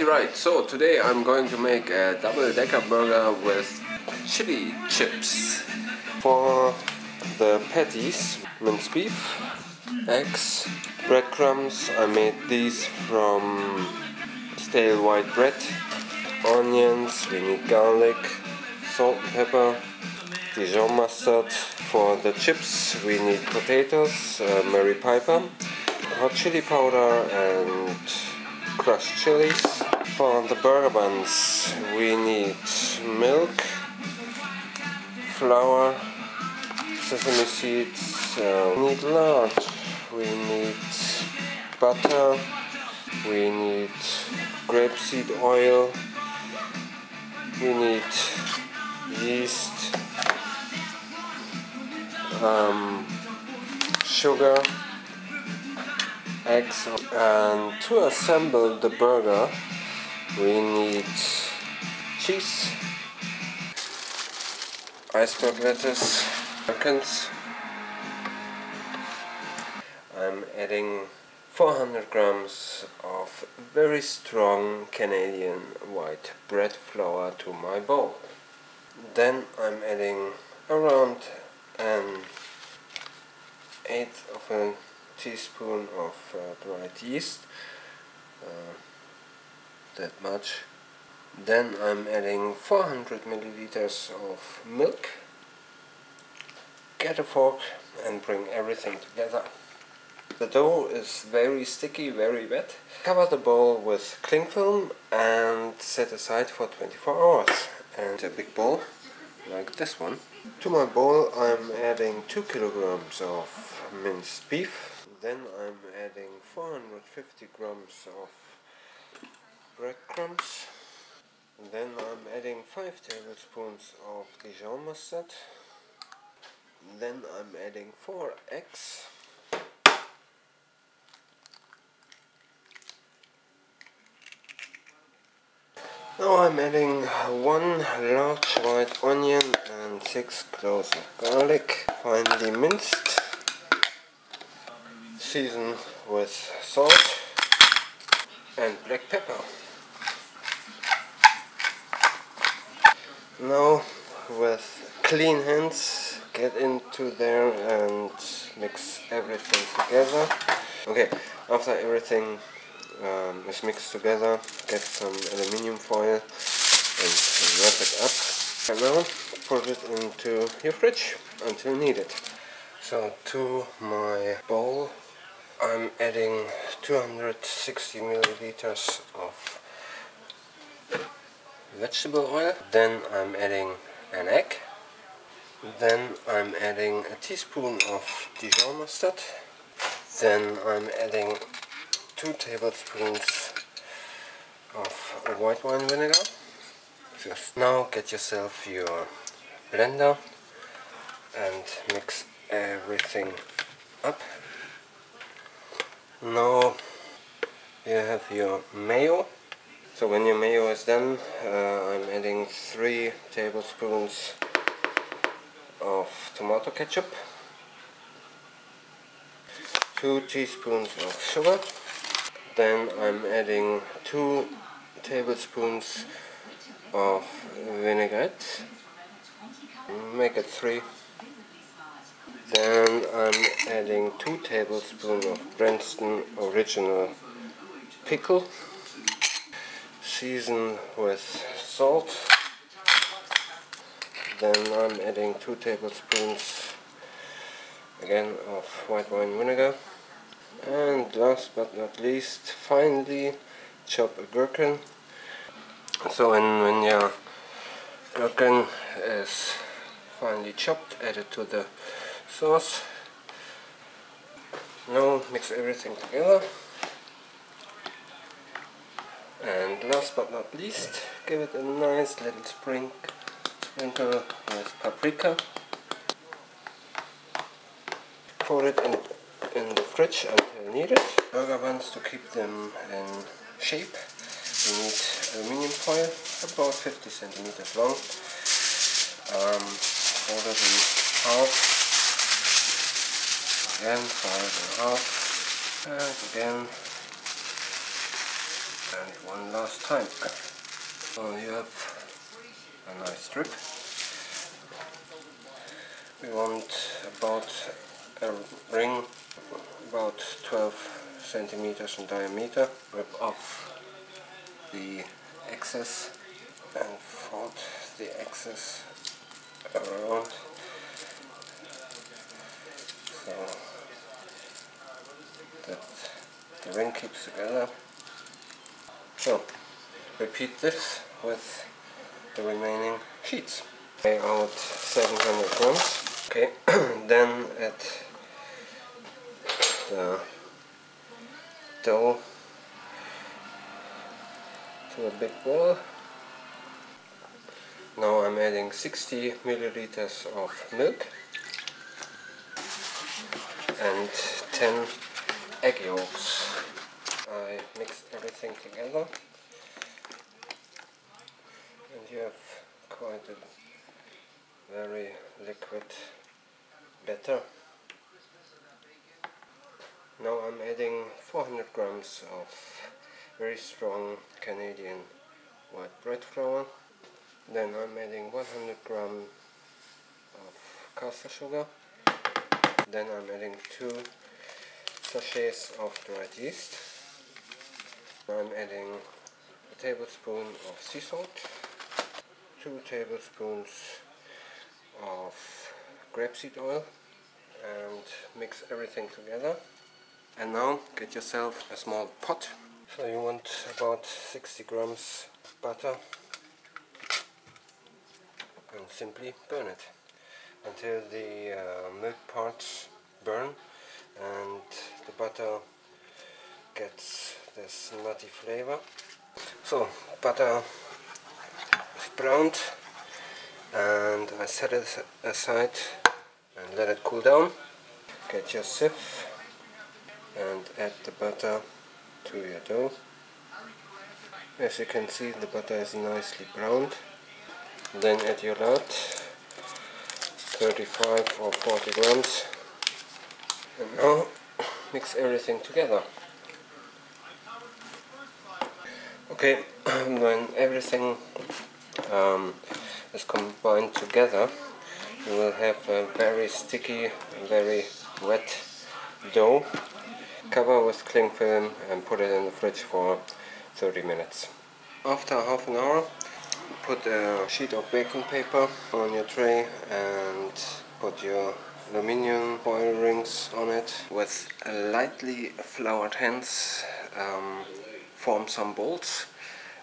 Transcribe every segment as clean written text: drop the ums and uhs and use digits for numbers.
Alrighty, right. So today I'm going to make a double Decker burger with chili chips. For the patties, minced beef, eggs, breadcrumbs. I made these from stale white bread. Onions, we need garlic, salt and pepper, Dijon Mustard. For the chips we need potatoes, Mary Piper, hot chili powder and crushed chilies. For the burger buns we need milk, flour, sesame seeds, we need lard, we need butter, we need grapeseed oil, we need yeast, sugar, eggs, and to assemble the burger we need cheese, iceberg lettuce, Gherkins. I'm adding 400 grams of very strong Canadian white bread flour to my bowl. Then I'm adding around an eighth of a teaspoon of dried yeast, that much. Then I'm adding 400 milliliters of milk. Get a fork and bring everything together. The dough is very sticky, very wet. Cover the bowl with cling film and set aside for 24 hours. And a big bowl like this one. To my bowl I'm adding 2 kilograms of minced beef. Then I'm adding 450 grams of breadcrumbs. Then I'm adding 5 tablespoons of Dijon mustard. Then I'm adding 4 eggs. Now I'm adding 1 large white onion and 6 cloves of garlic, finely minced. Season with salt and black pepper. Now with clean hands get into there and mix everything together. Okay, after everything is mixed together, get some aluminium foil and wrap it up. And now put it into your fridge until needed. So to my bowl I'm adding 260 milliliters of vegetable oil. Then I'm adding an egg. Then I'm adding a teaspoon of Dijon mustard. Then I'm adding 2 tablespoons of white wine vinegar. Just now get yourself your blender and mix everything up. Now you have your mayo. So when your mayo is done, I'm adding 3 tablespoons of tomato ketchup, 2 teaspoons of sugar. Then I'm adding 2 tablespoons of vinaigrette, make it 3. Then I'm adding 2 tablespoons of Branston original pickle, season with salt. Then I'm adding 2 tablespoons again of white wine vinegar. And last but not least, finely chop a gherkin. So when your gherkin is finely chopped, add it to the sauce. Now mix everything together. And last but not least, give it a nice little sprinkle with paprika. Pour it in the fridge until needed. Burger buns, to keep them in shape, we need aluminium foil, about 50 centimeters long. Fold it in half, again fold it in half, and again, And one last time. So you have a nice strip. We want about a ring about 12 centimeters in diameter. Rip off the excess and fold the excess around, so that the ring keeps together. So repeat this with the remaining sheets. Lay out 700 grams. Okay, then add the dough to a big bowl. Now I'm adding 60 milliliters of milk and 10 egg yolks. I mix everything together and you have quite a very liquid batter. Now I'm adding 400 grams of very strong Canadian white bread flour. Then I'm adding 100 grams of caster sugar. Then I'm adding 2 sachets of dried yeast. I'm adding a tablespoon of sea salt, 2 tablespoons of grapeseed oil, and mix everything together. And now get yourself a small pot. So you want about 60 grams of butter and simply burn it until the milk parts burn and the butter gets this nutty flavor. So butter is browned and I set it aside and let it cool down. Get your sieve and add the butter to your dough. As you can see, the butter is nicely browned. Then add your lard, 35 or 40 grams. And now mix everything together. Okay, when everything is combined together, you will have a very sticky, very wet dough. Cover with cling film and put it in the fridge for 30 minutes. After half an hour, put a sheet of baking paper on your tray and put your aluminium foil rings on it. With lightly floured hands, form some balls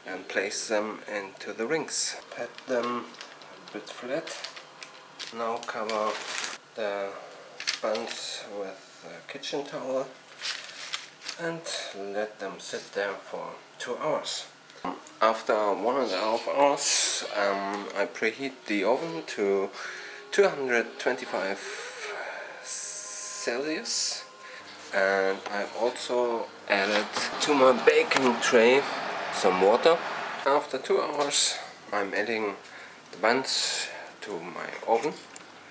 and place them into the rings. Pat them a bit flat. Now cover the buns with a kitchen towel and let them sit there for 2 hours. After 1.5 hours, I preheat the oven to 225 Celsius, and I also added to my baking tray some water. After 2 hours, I'm adding the buns to my oven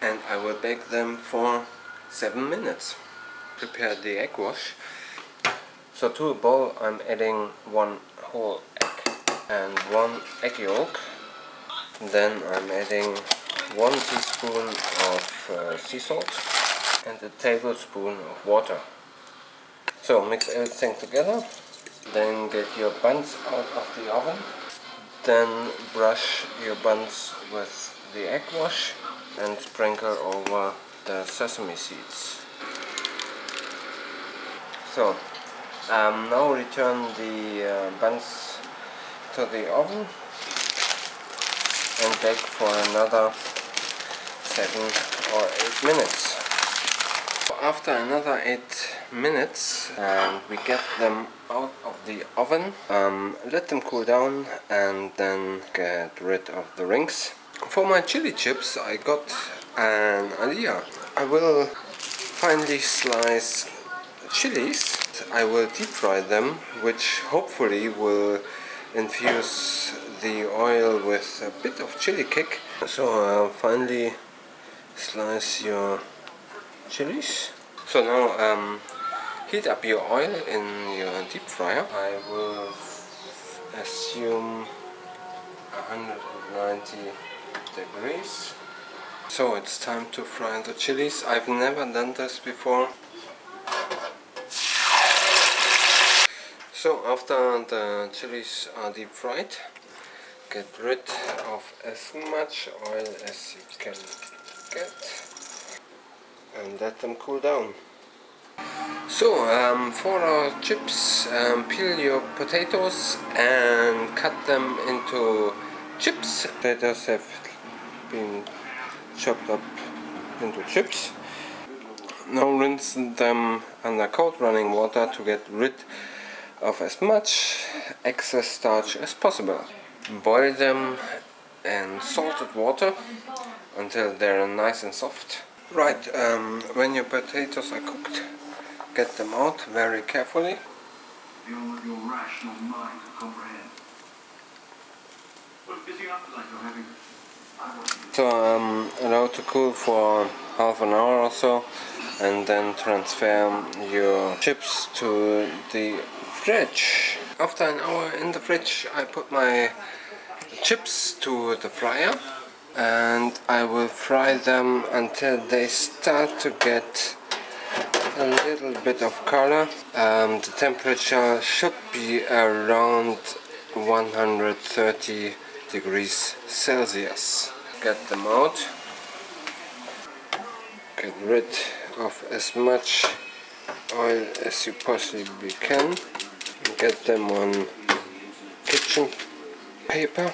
and I will bake them for 7 minutes. Prepare the egg wash. So to a bowl I'm adding 1 whole egg and 1 egg yolk. Then I'm adding 1 teaspoon of sea salt and a tablespoon of water. So mix everything together. Then get your buns out of the oven. Then brush your buns with the egg wash and sprinkle over the sesame seeds. So now return the buns to the oven and bake for another 7 or 8 minutes. After another 8 minutes we get them out of the oven, let them cool down and then get rid of the rings. For my chili chips I got an idea. I will finely slice chilies. I will deep fry them, which hopefully will infuse the oil with a bit of chili kick. So finely slice your chilies. So now heat up your oil in your deep fryer. I will assume 190 degrees. So it's time to fry the chilies. I've never done this before. So after the chilies are deep fried, get rid of as much oil as you can get and let them cool down. So for our chips, peel your potatoes and cut them into chips. Potatoes have been chopped up into chips. Now rinse them under cold running water to get rid of as much excess starch as possible. Boil them in salted water until they're nice and soft. Right, when your potatoes are cooked, get them out very carefully. Beyond your rational mind to comprehend. What busy up like you're having? So allow to cool for half an hour or so, and then transfer your chips to the fridge. After an hour in the fridge, I put my chips to the fryer and I will fry them until they start to get a little bit of color. The temperature should be around 130 degrees Celsius. Get them out. Get rid of as much oil as you possibly can. Get them on kitchen paper.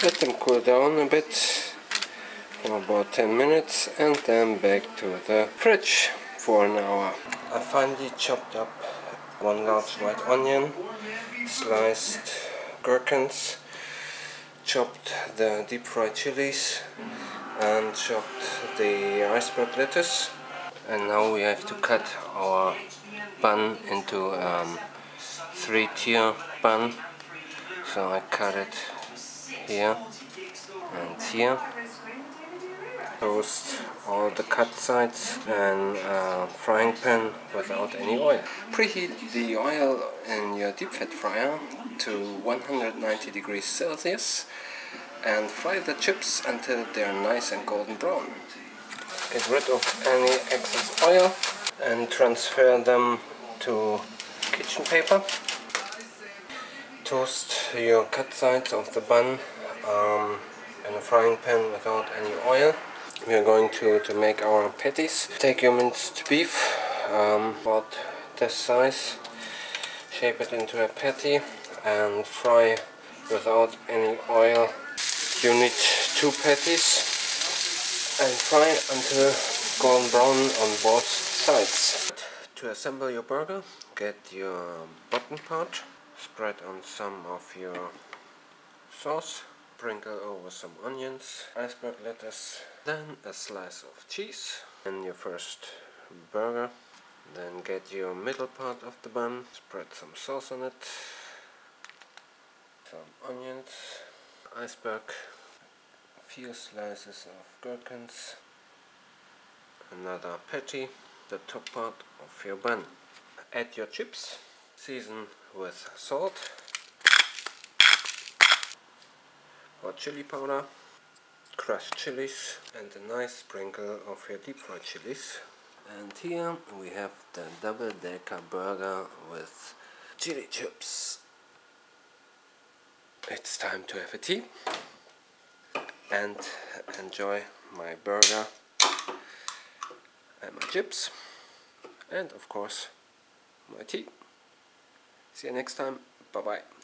Let them cool down a bit for about 10 minutes and then back to the fridge for an hour. I finely chopped up 1 large white onion, sliced gherkins, chopped the deep fried chilies and chopped the iceberg lettuce. And now we have to cut our bun into 3-tier bun. So I cut it here and here. Toast all the cut sides in a frying pan without any oil. Preheat the oil in your deep fat fryer to 190 degrees Celsius and fry the chips until they are nice and golden brown. Get rid of any excess oil and transfer them to kitchen paper. Toast your cut sides of the bun in a frying pan without any oil. We are going to make our patties. Take your minced beef, about this size, shape it into a patty and fry without any oil. You need 2 patties and fry until golden brown on both sides. To assemble your burger, get your bottom part, spread on some of your sauce, sprinkle over some onions, iceberg lettuce, then a slice of cheese and your first burger. Then get your middle part of the bun, spread some sauce on it, some onions, iceberg, a few slices of gherkins, another patty, the top part of your bun. Add your chips, season with salt, hot chili powder, crushed chilies and a nice sprinkle of your deep fried chilies. And here we have the double decker burger with chili chips. It's time to have a tea and enjoy my burger and my chips and of course my tea. See you next time. Bye bye.